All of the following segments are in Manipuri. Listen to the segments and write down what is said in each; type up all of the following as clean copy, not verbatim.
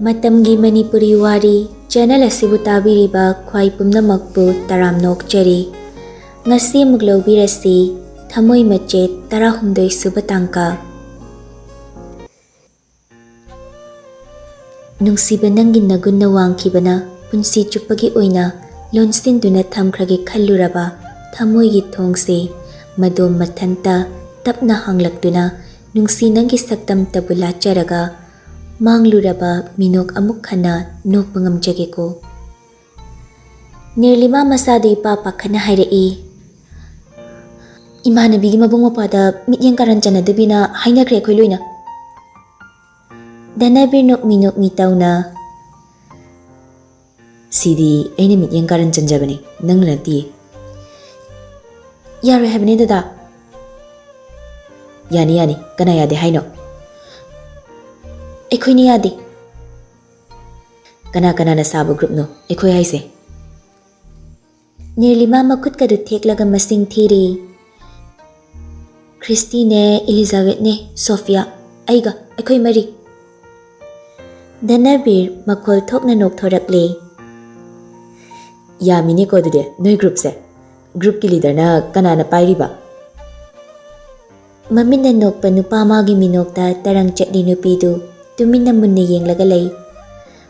Matamgi Manipuri Wari channel asibu tabiriba khwai pumnamakpu taram nokchari. Ngasi muglobirasi Thamoi Machet 16 suba tangka. Nungsiba nangi nagun na wangkibana punsi chupagi oina lonsinduna thamkragi khalluraba Thamoi gi thongse madom mathanta tapna hanglakduna nungsi nangi saktam tabula charaga mangluraba minok amuk khana nokpa ngamjage ko. Nirlima masadi papa khana hairei. Imanabigi mabung mapada mityang karanchana debina hainakre khoi loina. Danabir nok mi tauna. Sidi aina mityang karanchan jabani nangna nati. Yaro habne dada. Yani kana yade haino. Ekhoi ni yade. Kana na sabu group no ekhoi haise. Nirlima makut kadu theklaga masing thiri. Christine, Elizabeth ne, Sophia, aiga, ekhoi mari. Danabir makol thokna nok thorakle. Yamini ko dude noi group se. Group ki leader na kana na pairiba. Mamina nok pa Nirupama gi minokta tarang chatli nupidu tumina munne yenglaga lei.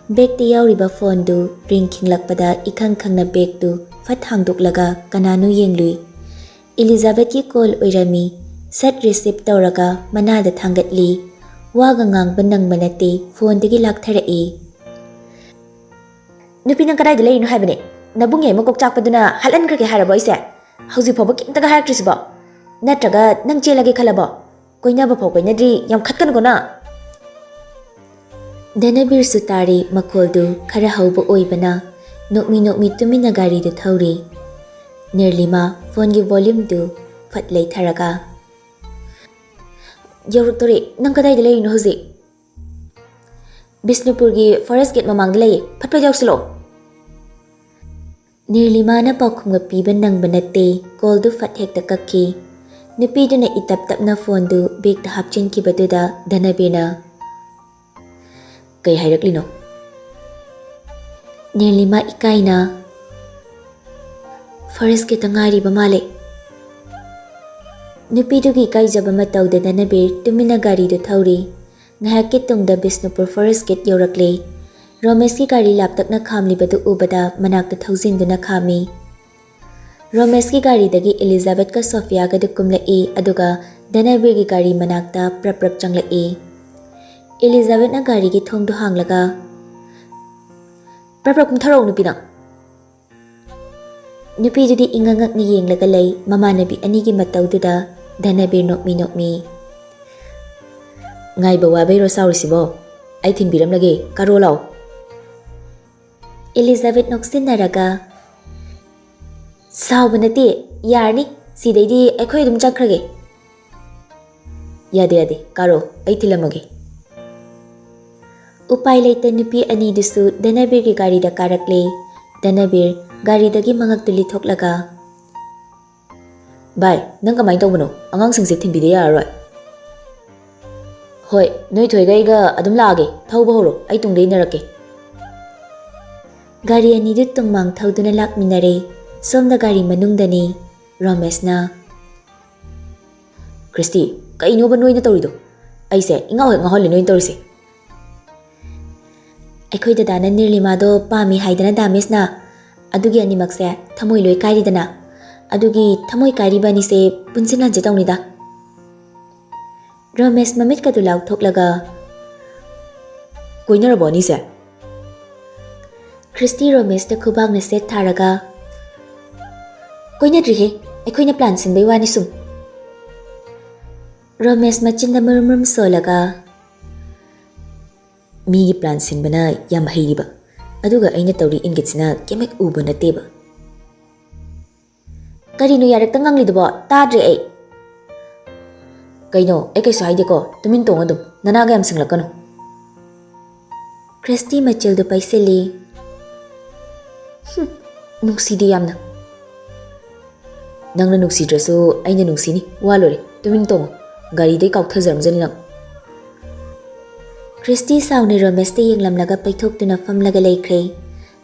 Bag ti yauriba phone du ring khinglakpada ikhang khangna bag du fat hangdoklaga kananu yenglui. Elizabeth ki call oirami. Set receipt tauraga manada thangatli waga ngang banang manate phone digi laktharai. Nupi nang kadai delay no haibane nabunge makok chakpaduna halan krake harabo ise hauji phoba kimtaga haraktrisibo natraga nang chelage khalabo koina ba phokoi nadri yam khatkan gona. Danabir sutari makoldu khara hauba oibana nokmi tumina gari du thauri. Nirlima phone gi volume du phat lei tharaga. Yauruktori nang kadai delay no hozi. Bisnupur gi forest gate mamang delay phatpa yauslo. Nirlima na pakhumga piban nang banate call du phat hekta kakki. Nupi du na itap na phone du bag ta hapchin ki baduda Danabina. Kay hairakli no. Nirlima ikaina. Forest gate ngari ba male. Nupidugi kaijaba matawda Danabir tumina gari do thauri. Ngahakit tungda Bisnupur forest gate yaurakle. Romesh ki gari laptak na khamli badu ubada manakta thauzindu na khami. Romesh ki gari dagi Elizabeth ka Sophia ga dukumlai aduga Danabir ki gari manakta prap changlai. Elizabeth na gari ki thongdu hanglaga. Prap kum tharau nupina. Nupidudi ingangak ni yenglaga lay mamanabi anigi matawduda Danabir nokmi. Ngai bawa bayro saurisibo. Ay thinbiram lage karo law. Elizabeth noksin naraga. Saubanati yarni sidaidi ekhoi dum chakhrage. Yade karo ay thilamage. Upai leita nupi ani dusu Danabir ki gari da karakle. Danabir gari dagi mangak tuli thoklaga. Bye, nang kamay tawbano angang singsit thimbide yaroi. Hoi, noi thoi gaiga adum lage thauba horo ai tungdei narake. Gari ani du tungmang thauduna lakminare somda gari manungdani Romesh na. Christy, kaino ba noi na tawrido? Aise inga hoi noi tawrise. Aikhoi dadana Nirlima do pami haidana damis na. Adugi animakse thamoi loi kairidana. Adugi thamoi kairibani se punsinlan je tawnida. Romesh mamit kadulau thoklaga. Koinarabo ni se. Christy Romesh da khubang na set tharaga. Koinadri he aikhoina plan sin bai wani sum. Romesh machinda murmum solaga. Mi plan sin bana yam hairiba. Aduga aina tawri ingitsina kemek uba nateba. Karino yarak tangang lido tadre ay. Kaino ay kay sahay ko tumin tong adum nanaga yam singlakano. Christy Machel do paisili. Nuksidi yam na. Nang na nuksidra so ay na nuksini walore tumin tong gari day kauk thazaram jani nang. Christy sauna Romesta yenglamlaga paithoktuna famlaga leikre.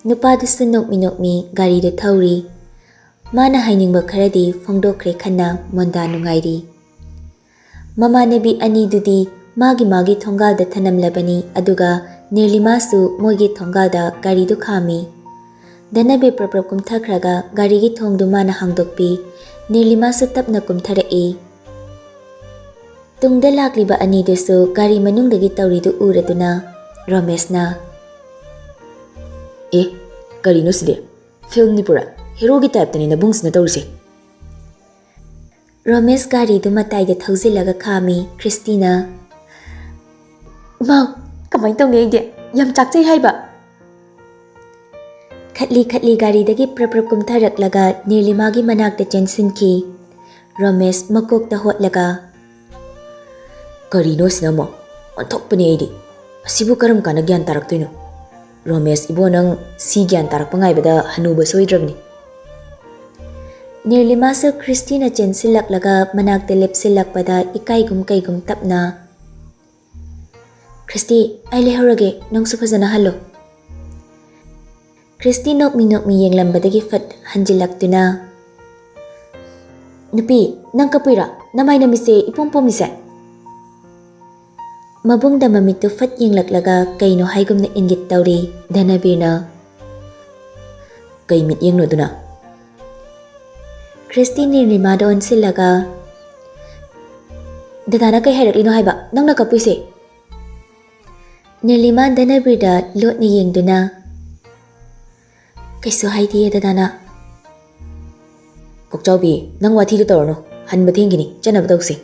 Nupadusu nokmi garidu thauri. Mana hainingba kharadi phongdokre khanna monda nungairi. Mamanabi anidudi magi thongalda thanamlabani aduga Nirlimasu moigi thongalda garidu khami. Danabe praprap kumthakraga garigi thongdu mana hangdokpi Nirlimasu tapna kumtharai. Tungda lakliba anidusu gari manungdagi tauridu uraduna Romesna Karino side film ni pura hero gi type tani na bungs na tawse. Romes garidu matayda thauzilaga khami Christina Mau kamai tawne ide yam chakchai haiba. Khatli garidagi praprap kumtharaklaga Nirlimagi manakta chensinki. Romes makokta hotlaga Karino sinamo onthokpani ide asibu karam kana gyan taraktoino. Romes ibonang si gyan tarak pangaibada hanuba soidrabni. Nirlimasu Christina chensilaklaga manakta lepsilakpada ikaigum kaigum tapna Christy ay lehorage nangsu phajana hallo. Christy nokmi yenglambadagi fat hanjilaktuna Nupi nang kapuira namai namise ipompomnise. Mabungda mamitu fat yenglaklaga kaino haigumna ingit tauri Dhanabirna Kai mit yengno duna. Christy Nirlimada onsilaga Dadana kai hairakino haiba nangna kapuise. Nirlima Dhanabirda lotni yengduna Kaisu haitiye dadana. Kokchaubi nang wathidu tawrno hanba thengini chanaba tawse.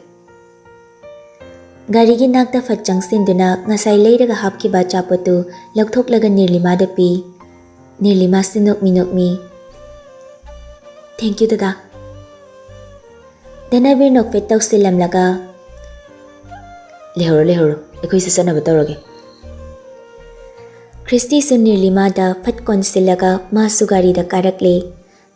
Garigi nakta fat changsinduna ngasai leiraga hapkiba chapotu lakthoklaga Nirlimada pi. Nirlima nokmi Thank you dada. Dhanabir nokfet tawsilamlaga Lehoro ekoi se chanaba tawrage. Christy su Nirlimada fat konsilaga masu garida karakle.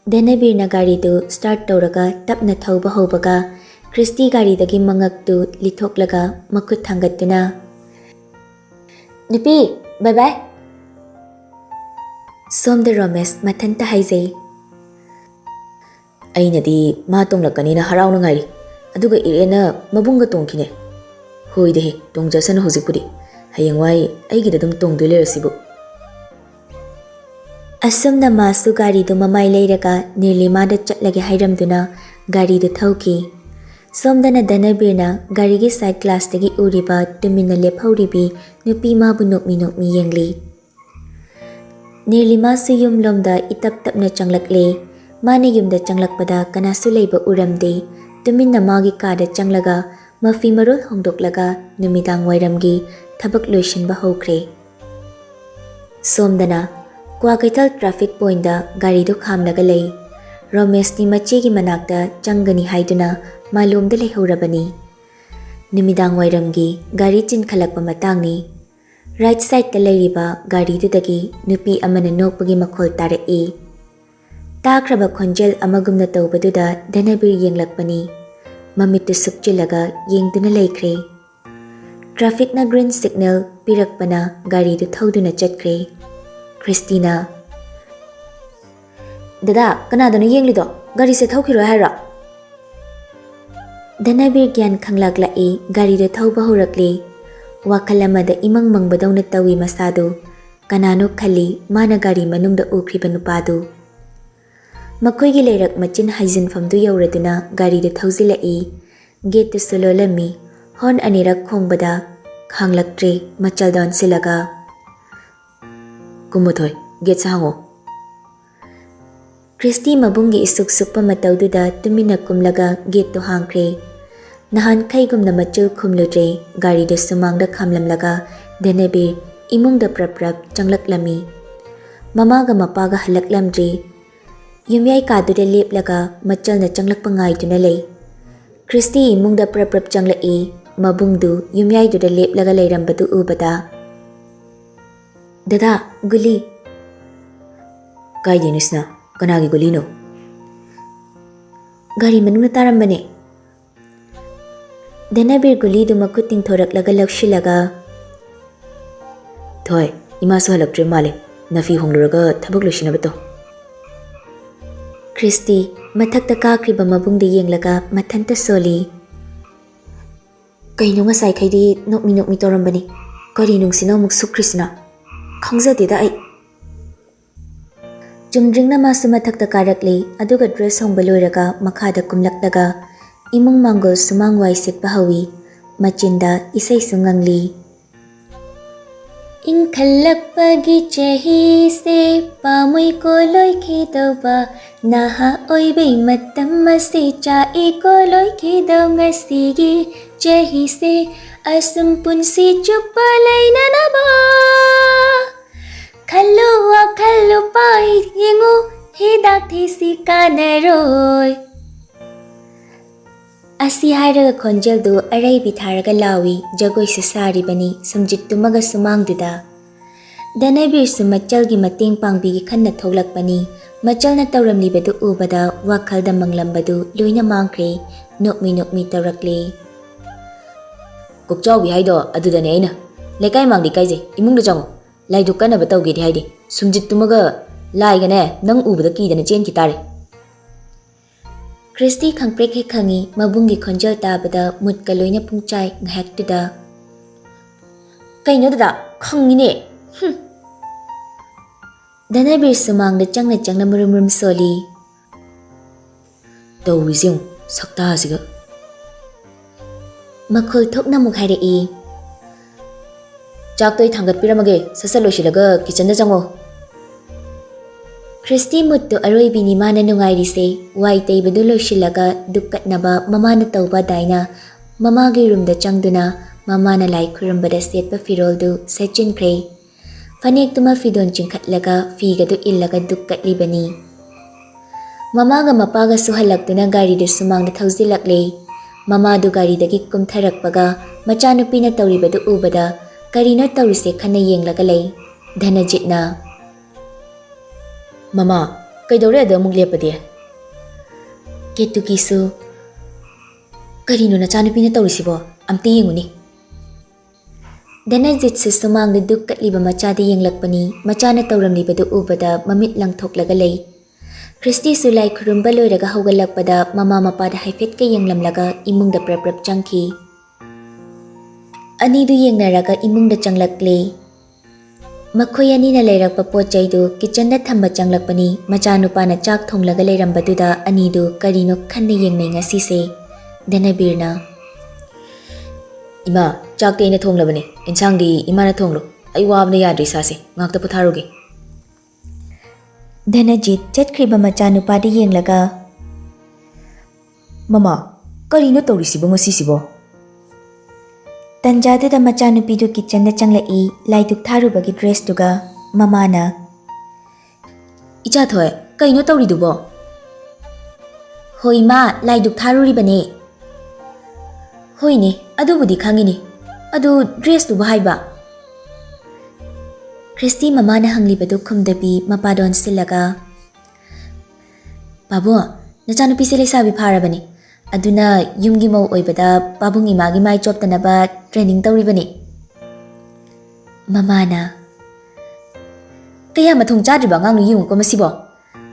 Dhanabirna garidu start tawraga tapna thauba hobaga Christy garidagi mangaktu lithoklaga makut thangatuna Nupi bye bye. Somda Romes mathanta haizai. Ainadi ma tonglakanina harauna ngairi aduga irena mabunga tongkine. Hoidehe tongjasana hojikpudi hayengwai aigida dum tongdoi lerasibu. Asumna masu garidu mamai leiraga Nirlimada chatlage hairamduna garidu thauki. Somdana Dhanabirna garigi side class dagi uriba tumina lephauribi nupi mabu nokmi yengli. Nirlimasu yumlomda itap tapna changlakle. Mani yumda changlakpada kanasu leiba uramde. Tumina magi kada changlaga mafi marul hongdoklaga numidang wairamgi thabak loishinba hokre. Somdana Kwakaital traffic point da garidu khamlaga lei. Romes ni machegi manakta changani haiduna malumda lehorabani. Numidang wairamgi gari chinkhalakpa matangni. Right side ta leiriba garidudagi nupi amana nokpagi makhol tarai. Takraba khonjel amagumna tawbaduda Dhanabir yenglakpani. Mamittu sukchilaga yengduna leikre. Traffic na green signal pirakpana garidu thauduna chatkre. Christina Dada kanadana yenglido gari se thaukhiro haira. Dhanabir gyan khanglakla garidu thauba horakle. Wakalamada imang mangbadawna tawi masadu kanano khali mana gari manungda ukriba nupadu. Makoigi leirak machin haizin famdu yauraduna garidu thauzilai. Gate tu sulolami hon anirak khongbada khanglaktre machaldon silaga. Nungcthoi get sahango. Christy mabungi isuk sukpa matawduda tumina kumlaga gate to hangkre. Nahan kaigumna machul khumludre garida sumangda khamlamlaga Dhanabir imungda praprap changlaklami. Mamaga mapaga halaklamdri. Yumyai kaduda leplaga machalna changlakpa ngaiduna lei. Christy imungda praprap changlai mabungdu yumyai duda leplaga leirambadu ubada. Dada, guli. Kai dinisna, kanagi guli no? Gari manungna tarambane. Dhanabir guli du makuting thoraklaga lakshilaga. Thoi, ima su halaktre male. Nafi hongluraga thabak loisinabato. Christy mathakta kakriba mabungda yenglaga mathanta soli. Kaino ngasai khaidi nokmi torambani. Kari nungsina muk sukrisna. Khangzadeda ai. Jumdringna masu mathakta karakli aduga dress hongba loiraga makhada kumlaklaga imung mangol sumangwai sikpa hawi machinda isai sungangli. Inkhalakpagi chahi se pamui ko loi khidauba naha oibei matam masi chai ko loi khidau ngasigi chahi se asum punsi chupa lainana ba khallu pai yengu hidak thisi kanaroi. Asi hairaga khonjel du arai bitharaga lawi jagoi se sari bani samjit tumaga sumangduda danabir su machal gi mateng pangbi gi khanna thoglak pani machal na tawramli badu ubada wakhal da manglam badu loina mangkre nokmi tawrakle Kokchaw bi haido aduda ne aina. Lekai mangdi kaije imung da jango. Lai dukana batau ge haidi. Sumjit tumaga lai gane nang ubada ki dana chen ki tare. Christy khangprek he khangi mabungi khonjal tabada mutka loina pungchai ngahaktuda Kaino da khangine. danabir sumang da changna murum soli. Tawizing sakta siga. Makhul thokna muk hairei. Chaktoi thangat piramage sasal loisilaga kitchen da jango. Christy muttu aroi bini mana nungai rise wai tei badu loisilaga dukkatnaba mamana tauba daina mamagi room da changduna mamana lai khurambada setpa firol du sechin kre fanek tuma fidon chingkhatlaga figadu illaga dukkatlibani mamaga mapaga suhalaktuna gari du sumang da thaujilakle mama du gari dagi kumtharakpaga machanupina tawribadu ubada karino tawrise khana yenglaga lei dhanajitna Mama, kaidore da mung lepade. Ketukisu Karino na chanupina tawrisibo amte yenguni. Danajit su sumang da dukkatliba machada yenglakpani machana tawramlibadu ubada mamit langthoklaga lei Christy su lai khurumba loiraga haugalakpada mama mapada haifet ka yenglamlaga imungda prap changki anidu yengnaraga imungda changlakle Makhoi anina leirakpa pochaidu kitchen da thamba changlakpani machanupana chak thonglaga leirambaduda anidu karino khanna yengnai ngasi se danabirna Ima, chakte ina thonglabane. Insang di ima na thonglo. Ai wabna yadri sase. Ngakta putharuge. Danajit chatkriba machanupada yenglaga Mama, karino tawrisibo ngasisibo? Tanjaduda machanupidu kitchen da changlai laiduk tharubagi dress tuga mamana Icha Thoi, kaino tawridubo? Hoi ma laiduk tharuribane Hoine, adubudi khangini. Adu dress tu bahaiba. Christy mamana hanglibadu khumdabi mapadon silaga Babo, nachanupi se leisabi pharabani. Aduna yumgi mau oibada babung imagi mai choptanaba training tawribani. Mamana Kaya mathung chadriba ngangnu yung ko masibo.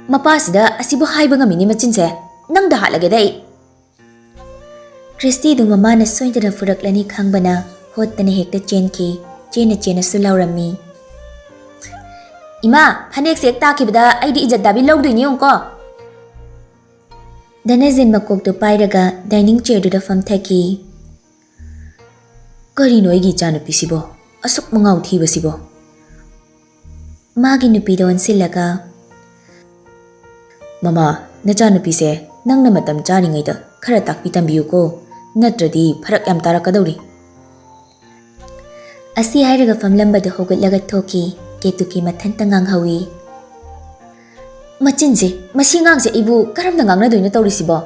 Mapasida asibo haiba ngamini machinse. Nang da halage dai. Christy du mamana soindana furaklani khangbana hotana hekta chenki chena sulaurammi Ima, phanek sek takibada aidi ijat dabi lawduini yung ko. Danajin makok tu pairaga dining chair du da famthaki Karino aigi chanupi sibo. Asuk mangau thiba sibo. magi nupidon silaga Mama, nachanupi se nangna matam charingaida khara takpi tambiyu ko. Natradi pharak yam tarakadauri. Asi hairaga famlambadu hogatlaga thoki ketuki mathanta nganghawi Machinse, masingangse ibu karamna ngangna doina tawrisibo.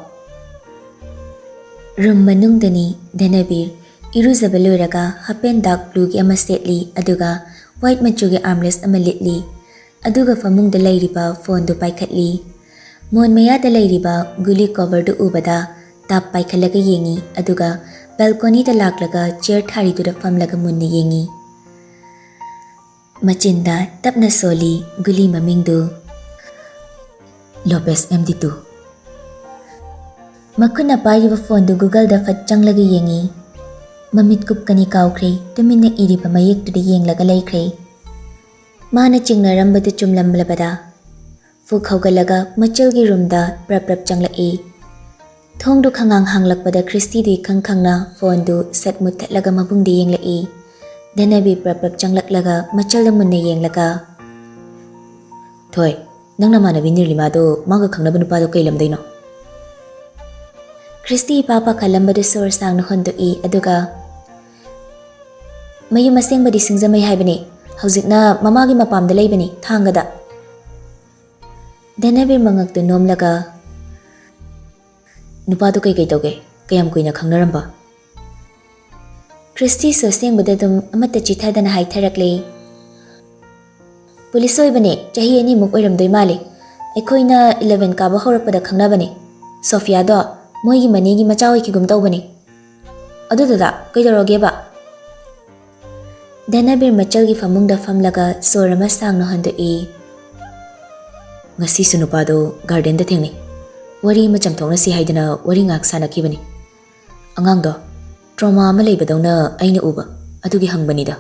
room manungdani danabir iruzaba loiraga happen dark blue gi ama setli aduga white machugi armrest ama litli aduga famungda lairiba phone du paikhatli mon mayada lairiba guli cover du ubada tap paikhalaga yengi aduga balcony da laklaga chair thari du da famlaga munna yengi Machinda tapna soli guli mamingdu Lopez MD2. Makuna pariba phone du Google da fat changlaga yengi. Mamit kupkani kaukre tuminna iriba mayektuda yenglaga laikre. Mana chingnarambadu chumlamblabada. Fuk hawgalaga machalgi roomda prap changlai. Thongdu khangang hanglakpada Christy di khangkhangna phone du set muthatlaga mabungdi yenglai. Danabi prap changlaklaga machalda munna yenglaga. Thoi, nang namanabi Nirlimado maga khangnaba nupado kay lamdayno. Christy papa kalambadu sor sangna hondoi aduga Mayu masengbadi singzamay haibani. Hauzikna mamagi mapamda laybani thangada. Danabir mangaktu nomlaga Nupado kay tawge kayam kuina khangnaramba. Christy so sengbada dum amata chithadana haitharakle. Police oibani chahi ani muk oiramdoi male. Aikhoina 11 kaba horapada khangnabani. Sophia do moigi manigi macha oikigum tawbani. Adudada kaidorogeba. Danabir machalgi famungda famlaga sorama sangno handoi. Ngasi sunupado garden da thengni. Wari macam thongna si haidana wari ngak sanakibani. Angang do trauma ama leibadawna aina uba adugi hangbani da.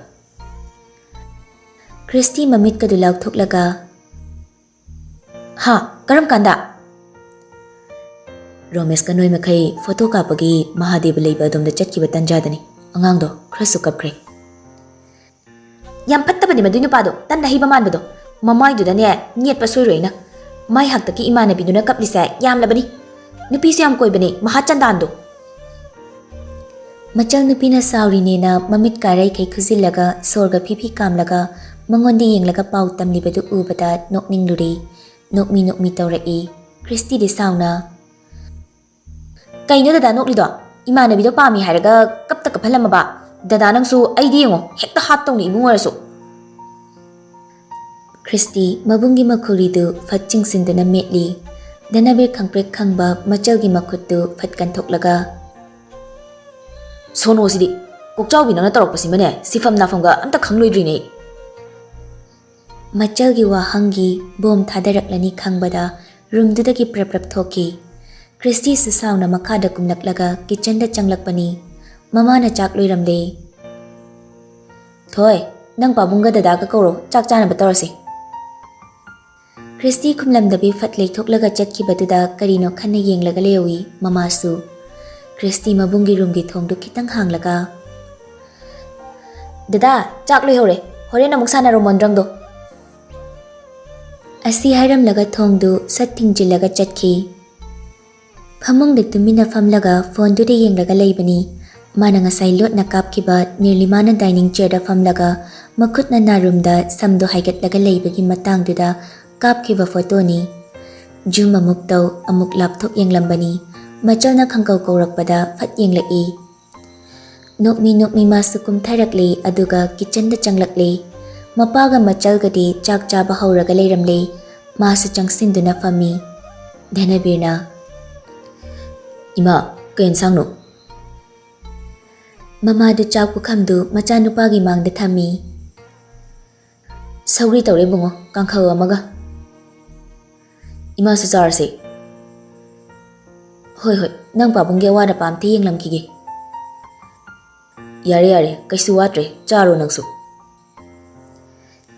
Christy mamit kadu laughthoklaga Ha karam kanda. Romesh ka Thamoi Machet photo kapagi Mahadev leibadawna chatkiba tanjadani. Angang do khrasu kapkre. Yam fattabani madui nupado tanna hiba manbado mamaidudane nyetpa soiroina mai haktaki imanabiduna kaplise yamlabani nupisi yam koibani mahachandando Machal nupina saurinena mamit karai kai khuzillaga sorga phipi kamlaga mangondi yenglaga pau tamlibadu ubada nokningluri nokmi tawrai Christy de sauna kaino dada noklido imanabido pami hairaga kapta kaphalamaba dada nangsu aidi yengo hekta hat tawni ibungarasu Christy mabungi makhuridu fatching sindana metli Danabir khangprek khangba machalgi makhuttu fatkan thoklaga sono sidi kokchawbi nangna taropasi mane sifam nafamga amta khangloidrine Machalgi wahangi bom thadaraklani khangbada roomdudagi prap thoki Christy su sauna makhada kumnaklaga kitchen da changlakpani Mamana chak loiramle Thoi nang pabungga dada ka koro chak chana batarasi Christy kumlamdabi fatlei thoklaga chatkibatuda karino khanna yenglaga lewi mamasu Christy mabungi roomgi thongdu khitang hanglaga dada chak loi hore horen amuk sana romondrangdo Asi hairamlaga thongdu sat thingjillaga chatki Phamungda tumina famlaga phone du de yenglaga leibani Mana ngasai lotna kapkiba Nirlimana dining chair da famlaga makhutna narumda samdo haigatlaga leibagi matangduda kapkiba photo ni Juma muktau amuk laptop yenglambani machalna khangkau kaurakpada phat yenglai Nokmi masukum tharakle aduga kitchen da changlakle mapaga machalgadi chak chaba hauraga leiramle masu changsinduna fami Dhanabirna Ima kayan sangno. Mamadu chak pukhamdu machanupagi mangda thami Sauri tawre bungo kangkhaw amaga. Ima sa charse. Hoi nang pabungge wada pamti yenglamkige. Yare kaisu watre charo nangsu.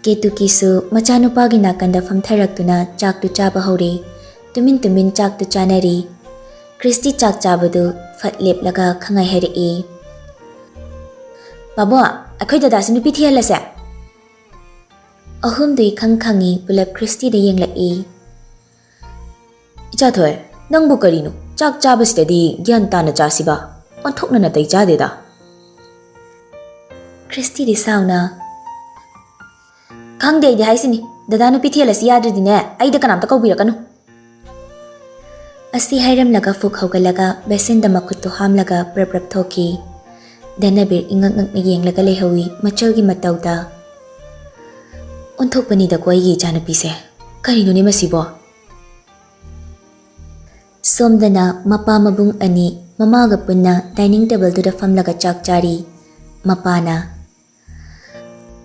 Ketukisu machanupagi nakanda famtharaktuna chaktu chaba haure tumin chaktu chanari Christy chak chabadu fat leplaga khangai hairi Babo akhoi dada sinu pithi halase ahum dui khangkhangi pulap Christy de yenglai Icha Thoi nangbu karino chak chabasitadi gyan tana chasiba onthokna na tai chadeda Christy de sauna khangde de haisini dada nu pithi halase yadridine aida kanamta kaubirakanu Asi hairamlaga fuk hawgalaga besinda makhuttu hamlaga prap thoki Danabir ingak yenglaga lehawi machalgi matauda Onthokpani da koigi janapise karino ni masibo Somdana mapa mabung ani mamaga punna dining table duda famlaga chak chari mapana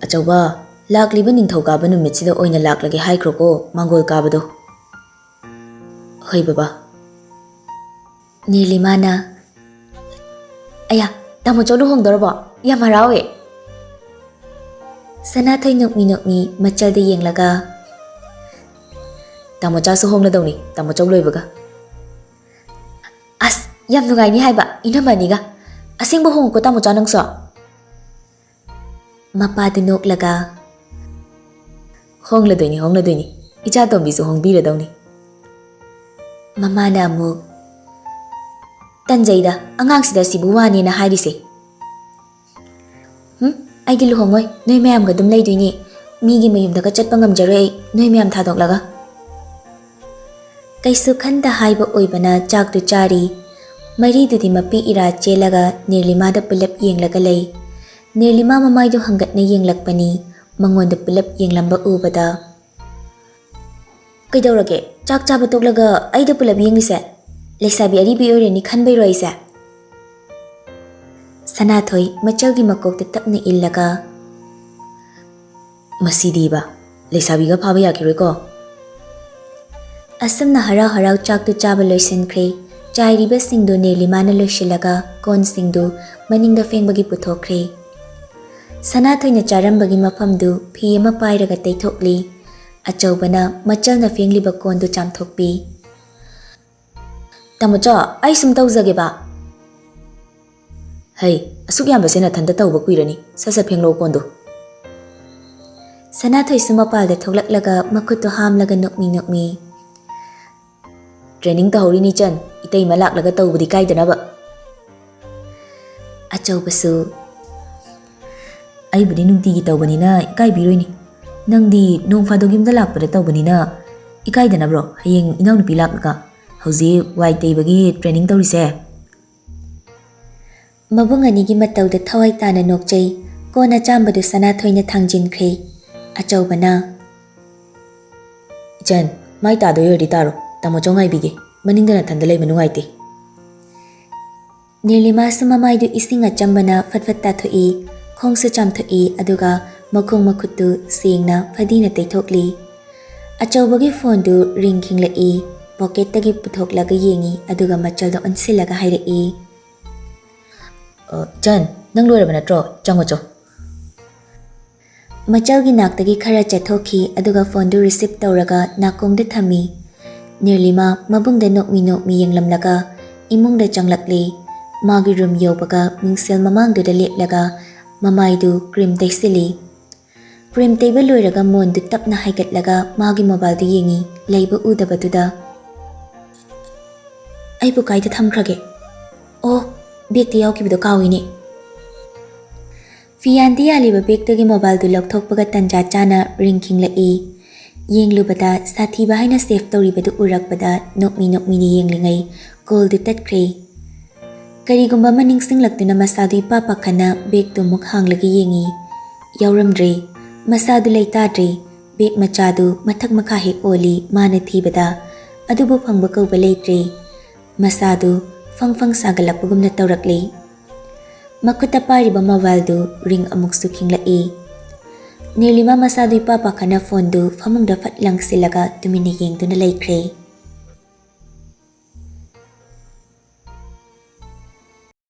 Achauba ꯂꯥꯛꯂꯤꯕ ꯅꯤꯡꯊꯧꯀꯥꯕ ꯅꯨꯃꯤꯠꯁꯤꯗ ꯑꯣꯏꯅ ꯂꯥꯛꯂꯒꯦ ꯍꯥꯏꯈ꯭ꯔꯣꯀꯣ ꯃꯥꯡꯒꯣꯜ ꯀꯥꯕꯗꯣ. ꯍꯣꯏ ꯕꯕꯥ. ꯅꯤꯔꯂꯤꯃꯥꯅ ꯑꯌꯥ, ꯇꯥꯃꯣꯆꯧ ꯂꯨꯍꯣꯡꯗꯧꯔꯕꯣ? ꯌꯥꯝ ꯍꯔꯥꯎꯋꯦ. ꯁꯅꯥꯊꯣꯏ ꯅꯣꯛꯃꯤ ꯃꯆꯜꯗ ꯌꯦꯡꯂꯒ ꯇꯥꯃꯣꯆꯥꯁꯨ ꯍꯣꯡꯂꯗꯧꯅꯤ ꯇꯥꯃꯣꯆꯧ ꯂꯣꯏꯕꯒ. ꯑꯁ, ꯌꯥꯝ ꯅꯨꯡꯉꯥꯏꯅꯤ ꯍꯥꯏꯕ ꯏꯅꯝꯃ ꯑꯅꯤꯒ. ꯑꯁꯦꯡꯕ ꯍꯣꯡꯉꯨꯀꯣ ꯇꯥꯃꯣꯆꯥ ꯅꯪꯁꯨ. ꯃꯄꯥꯗꯨ ꯅꯣꯛꯂꯒ ꯍꯣꯡꯂꯗꯣꯏꯅꯤ. ꯏꯆꯥ ꯇꯣꯝꯕꯤꯁꯨ ꯍꯣꯡꯕꯤꯔꯗꯧꯅꯤ. ꯃꯃꯥꯅ ꯑꯃꯨꯛ ꯇꯟꯖꯩꯗ ꯑꯉꯥꯡꯁꯤꯗ ꯁꯤꯕꯨ ꯋꯥꯅꯦꯅ ꯍꯥꯏꯔꯤꯁꯦ. ꯑꯩꯗꯤ ꯂꯨꯍꯣꯡꯉꯣꯏ, ꯅꯣꯏ ꯃꯌꯥꯝꯒ ꯑꯗꯨꯝ ꯂꯩꯗꯣꯏꯅꯤ. ꯃꯤꯒꯤ ꯃꯌꯨꯝꯗꯒ ꯆꯠꯄ ꯉꯝꯖꯔꯣꯏ ꯑꯩ, ꯅꯣꯏ ꯃꯌꯥꯝ ꯊꯥꯗꯣꯛꯂꯒ. ꯀꯩꯁꯨ ꯈꯟꯗ ꯍꯥꯏꯕ ꯑꯣꯏꯕꯅ ꯆꯥꯛꯇꯨ ꯆꯥꯔꯤ. ꯃꯔꯤꯗꯨꯗꯤ ꯃꯄꯤ ꯏꯔꯥ ꯆꯦꯜꯂꯒ ꯅꯤꯔꯂꯤꯃꯥꯗ ꯄꯨꯂꯞ ꯌꯦꯡꯂꯒ ꯂꯩ. ꯅꯤꯔꯂꯤꯃꯥ ꯃꯃꯥꯏꯗꯨ ꯍꯪꯒꯠꯅ ꯌꯦꯡꯂꯛꯄꯅꯤ. ꯃꯉꯣꯟꯗ ꯄꯨꯂꯞ ꯌꯦꯡꯂꯝꯕ ꯎꯕꯗ ꯀꯩꯗꯧꯔꯒꯦ? ꯆꯥꯛ ꯆꯥꯕ ꯇꯣꯛꯂꯒ ꯑꯩꯗ ꯄꯨꯂꯞ ꯌꯦꯡꯂꯤꯁꯦ? ꯂꯩꯁꯥꯕꯤ ꯑꯔꯤꯕꯤ ꯑꯣꯏꯔꯅꯤ ꯈꯟꯕꯩꯔꯣ ꯑꯩꯁꯦ? ꯁꯅꯥꯊꯣꯏ ꯃꯆꯜꯒꯤ ꯃꯀꯣꯛꯇ ꯇꯞꯅ ꯏꯜꯂꯒ ꯃꯁꯤꯗꯤꯕ ꯂꯩꯁꯥꯕꯤꯒ ꯐꯥꯕ ꯌꯥꯈꯤꯔꯣꯏꯀꯣ. ꯑꯁꯨꯝꯅ ꯍꯔꯥꯎ ꯆꯥꯛꯇꯨ ꯆꯥꯕ ꯂꯣꯏꯁꯤꯟꯈ꯭ꯔꯦ. ꯆꯥꯏꯔꯤꯕꯁꯤꯡꯗꯨ ꯅꯤꯔꯂꯤꯃꯥꯅ ꯂꯣꯏꯁꯤꯜꯂꯒ ꯀꯣꯟꯁꯤꯡꯗꯨ ꯃꯅꯤꯡꯗ ꯐꯦꯡꯕꯒꯤ ꯄꯨꯊꯣꯛꯈ꯭ꯔꯦ. ꯁꯅꯥꯊꯣꯏꯅ ꯆꯥꯔꯝꯕꯒꯤ ꯃꯐꯝꯗꯨ ꯐꯤ ꯑꯃ ꯄꯥꯏꯔꯒ ꯇꯩꯊꯣꯛꯂꯤ. ꯑꯆꯧꯕꯅ ꯃꯆꯜꯅ ꯐꯦꯡꯂꯤꯕ ꯀꯣꯟꯗꯨ ꯆꯥꯝꯊꯣꯛꯄꯤ. ꯇꯥꯃꯣꯆꯥ, ꯑꯩ ꯁꯨꯝ ꯇꯧꯖꯒꯦꯕ. ꯍꯩ, ꯑꯁꯨꯛ ꯌꯥꯝꯕꯁꯦ ꯅꯊꯟꯇ ꯇꯧꯕ ꯀꯨꯏꯔꯅꯤ. ꯁꯠ ꯐꯦꯡꯂꯣ ꯀꯣꯟꯗꯣ. ꯁꯅꯥꯊꯣꯏꯁꯨ ꯃꯄꯥꯜꯗ ꯊꯣꯛꯂꯛꯂꯒ ꯃꯈꯨꯠꯇꯨ ꯍꯥꯝꯂꯒ ꯅꯣꯛꯃꯤ. ꯇ꯭ꯔꯦꯅꯤꯡ ꯇꯧꯍꯧꯔꯤꯅꯤ ꯆꯟ, ꯏꯇꯩꯃ ꯂꯥꯛꯂꯒ ꯇꯧꯕꯗꯤ ꯀꯥꯏꯗꯅꯕ. ꯑꯆꯧꯕꯁꯨ ꯑꯩꯕꯨꯗꯤ ꯅꯨꯡꯇꯤꯒꯤ ꯇꯧꯕꯅꯤꯅ ꯏꯀꯥꯏꯕꯤꯔꯣꯏꯅꯤ. ꯅꯪꯗꯤ ꯅꯣꯡ ꯐꯥꯗꯣꯛ ꯌꯨꯝꯗ ꯂꯥꯛꯄꯗ ꯇꯧꯕꯅꯤꯅ ꯏꯀꯥꯏꯗꯅꯕ꯭ꯔꯣ ꯍꯌꯦꯡ ꯏꯅꯥꯎꯅꯨꯄꯤ ꯂꯥꯛꯂꯒ. ꯍꯧꯖꯤꯛ ꯋꯥꯏ ꯇꯩꯕꯒꯤ ꯇ꯭ꯔꯦꯅꯤꯡ ꯇꯧꯔꯤꯁꯦ. ꯃꯕꯨꯡ ꯑꯅꯤꯒꯤ ꯃꯇꯧꯗ ꯊꯋꯥꯏ ꯇꯥꯅ ꯅꯣꯛꯆꯩ. ꯀꯣꯟ ꯑꯆꯥꯝꯕꯗꯨ ꯁꯅꯥꯊꯣꯏꯅ ꯊꯥꯡꯖꯤꯟꯈ꯭ꯔꯦ. ꯑꯆꯧꯕꯅ ꯏꯆꯟ, ꯃꯥꯏ ꯇꯥꯗꯣꯏ ꯑꯣꯏꯔꯗꯤ ꯇꯥꯔꯣ. ꯇꯥꯃꯣꯆꯧ ꯉꯥꯏꯕꯤꯒꯦ. ꯃꯅꯤꯡꯗ ꯅꯊꯟꯗ ꯂꯩꯕ ꯅꯨꯡꯉꯥꯏꯇꯦ. ꯅꯤꯔꯂꯤꯃꯥꯁꯨ ꯃꯃꯥꯏꯗꯨ ꯏꯁꯤꯡ ꯑꯆꯝꯕꯅ ꯐꯠ ꯇꯥꯊꯣꯛꯏ. ꯈꯣꯡꯁꯨ ꯆꯥꯝꯊꯣꯛꯏ ꯑꯗꯨꯒ ꯃꯈꯣꯡ ꯃꯈꯨꯠꯇꯨ ꯁꯦꯡꯅ ꯐꯗꯤꯅ ꯇꯩꯊꯣꯛꯂꯤ. ꯑꯆꯧꯕꯒꯤ ꯐꯣꯟꯗꯨ ꯔꯤꯡ ꯈꯤꯡꯂꯛꯏ. ꯄꯣꯀꯦꯠꯇꯒꯤ ꯄꯨꯊꯣꯛꯂꯒ ꯌꯦꯡꯏ ꯑꯗꯨꯒ ꯃꯆꯜꯗ ꯑꯣꯟꯁꯤꯜꯂꯒ ꯍꯥꯏꯔꯛꯏ. ꯆꯟ, ꯅꯪ ꯂꯣꯏꯔꯕ ꯅꯠꯇ꯭ꯔꯣ? ꯆꯪꯉꯣ. ꯃꯆꯜꯒꯤ ꯅꯥꯛꯇꯒꯤ ꯈꯔ ꯆꯠꯊꯣꯛꯈꯤ ꯑꯗꯨꯒ ꯐꯣꯟꯗꯨ ꯔꯤꯁꯤꯞ ꯇꯧꯔꯒ ꯅꯥꯀꯣꯡꯗ ꯊꯝꯃꯤ. ꯅꯤꯔꯂꯤꯃꯥ ꯃꯕꯨꯡꯗ ꯅꯣꯛꯃꯤ ꯌꯦꯡꯂꯝꯂꯒ ꯏꯃꯨꯡꯗ ꯆꯪꯂꯛꯂꯤ. ꯃꯥꯒꯤ ꯔꯨꯝ ꯌꯧꯕꯒ ꯃꯤꯡꯁꯦꯜ ꯃꯃꯥꯡꯗꯨꯗ ꯂꯦꯞꯂꯒ ꯃꯃꯥꯏꯗꯨ ꯀ꯭ꯔꯤꯝ ꯇꯩꯁꯤꯜꯂꯤ. ꯀ꯭ꯔꯤꯝ ꯇꯩꯕ ꯂꯣꯏꯔꯒ ꯃꯣꯟꯗꯨ ꯇꯞꯅ ꯍꯥꯏꯒꯠꯂꯒ ꯃꯥꯒꯤ ꯃꯣꯕꯥꯏꯜꯗꯨ ꯌꯦꯡꯏ. ꯂꯩꯕ ꯎꯗꯕꯗꯨꯗ ꯑꯩꯕꯨ ꯀꯥꯏꯗ ꯊꯝꯈ꯭ꯔꯒꯦ? ꯑꯣ, ꯕꯦꯛꯇ ꯌꯥꯎꯈꯤꯕꯗꯣ ꯀꯥꯎꯏꯅꯦ. ꯐꯤꯌꯥꯟꯗ ꯌꯥꯜꯂꯤꯕ ꯕꯦꯛꯇꯒꯤ ꯃꯣꯕꯥꯏꯜꯗꯨ ꯂꯧꯊꯣꯛꯄꯒ ꯇꯟꯖꯥ ꯆꯥꯅ ꯔꯤꯡ ꯈꯤꯡꯂꯛꯏ. ꯌꯦꯡꯂꯨꯕꯗ ꯁꯥꯊꯤꯕ ꯍꯥꯏꯅ ꯁꯦꯞ ꯇꯧꯔꯤꯕꯗꯨ ꯎꯔꯛꯄꯗ ꯅꯣꯛꯃꯤꯅ ꯌꯦꯡꯂꯤꯉꯩ ꯀꯣꯜꯗꯨ ꯇꯠꯈ꯭ꯔꯦ. ꯀꯔꯤꯒꯨꯝꯕ ꯑꯃ ꯅꯤꯡꯁꯤꯡꯂꯛꯇꯨꯅ ꯃꯁꯥꯗꯨ ꯏꯄꯥ ꯄꯥꯈꯠꯅ ꯕꯦꯛꯇꯨ ꯑꯃꯨꯛ ꯍꯥꯡꯂꯒ ꯌꯦꯡꯏ. ꯌꯥꯎꯔꯝꯗ꯭ꯔꯦ. ꯃꯁꯥꯗꯨ ꯂꯩꯇꯥꯗ꯭ꯔꯦ. ꯕꯦꯛ ꯃꯆꯥꯗꯨ ꯃꯊꯛ ꯃꯈꯥ ꯍꯦꯛ ꯑꯣꯜꯂꯤ ꯃꯥꯅ ꯊꯤꯕꯗ, ꯑꯗꯨꯕꯨ ꯐꯪꯕ ꯀꯧꯕ ꯂꯩꯇ꯭ꯔꯦ. ꯃꯁꯥꯗꯨ ꯐꯪ ꯁꯥꯒꯠꯂꯛꯄꯒꯨꯝꯅ ꯇꯧꯔꯛꯂꯤ. ꯃꯈꯨꯠꯇ ꯄꯥꯏꯔꯤꯕ ꯃꯣꯕꯥꯏꯜꯗꯨ ꯔꯤꯡ ꯑꯃꯨꯛꯁꯨ ꯈꯤꯡꯂꯛꯏ. ꯅꯤꯔꯂꯤꯃꯥ ꯃꯁꯥꯗꯨ ꯏꯄꯥ ꯄꯥꯈꯠꯅ ꯐꯣꯟꯗꯨ ꯐꯃꯨꯡꯗ ꯐꯠ ꯂꯪꯁꯤꯜꯂꯒ ꯇꯨꯃꯤꯟꯅ ꯌꯦꯡꯗꯨꯅ ꯂꯩꯈ꯭ꯔꯦ꯫